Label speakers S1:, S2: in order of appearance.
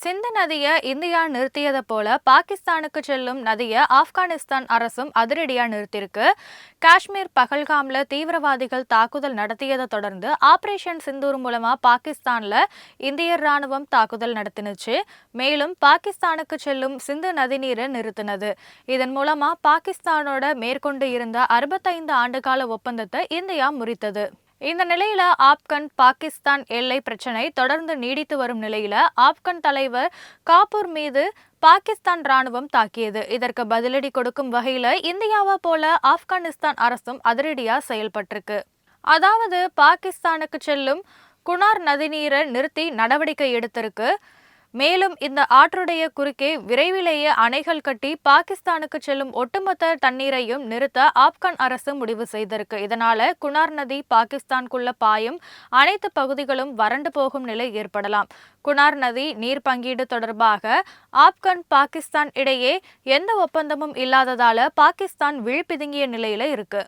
S1: சிந்து நதியை இந்தியா நிறுத்தியது போல பாகிஸ்தானுக்கு செல்லும் நதியை ஆப்கானிஸ்தான் அரசும் அதிரடியா நிறுத்தியிருக்கு. காஷ்மீர் பகல்காம்ல தீவிரவாதிகள் தாக்குதல் நடத்தியதை தொடர்ந்து ஆபரேஷன் சிந்தூர் மூலமா பாகிஸ்தான்ல இந்திய ராணுவம் தாக்குதல் நடத்தினுச்சு. மேலும் பாகிஸ்தானுக்கு செல்லும் சிந்து நதிநீரை நிறுத்தினது. இதன் மூலமா பாகிஸ்தானோட மேற்கொண்டு இருந்த 65 ஆண்டுகால ஒப்பந்தத்தை இந்தியா முறித்தது. இந்த நிலையில ஆப்கன் பாகிஸ்தான் எல்லை பிரச்சினை தொடர்ந்து நீடித்து வரும் நிலையில ஆப்கன் தலைவர் காபூர் மீது பாகிஸ்தான் ராணுவம் தாக்கியது. இதற்கு பதிலடி கொடுக்கும் வகையில இந்தியாவை போல ஆப்கானிஸ்தான் அரசும் அதிரடியா செயல்பட்டிருக்கு. அதாவது பாகிஸ்தானுக்கு செல்லும் குனார் நதிநீரை நிறுத்தி நடவடிக்கை எடுத்திருக்கு. மேலும் இந்த ஆற்றுடைய குறுக்கே விரைவிலேயே அணைகள் கட்டி பாகிஸ்தானுக்கு செல்லும் ஒட்டுமொத்த தண்ணீரையும் நிறுத்த ஆப்கான் அரசு முடிவு செய்திருக்கு. இதனால குனார் நதி பாகிஸ்தானுக்குள்ள பாயும் அனைத்து பகுதிகளும் வறண்டு போகும் நிலை ஏற்படலாம். குனார் நதி நீர் பங்கீடு தொடர்பாக ஆப்கான் பாகிஸ்தான் இடையே எந்த ஒப்பந்தமும் இல்லாததால பாகிஸ்தான் விழிபிதுங்கிய நிலையில இருக்கு.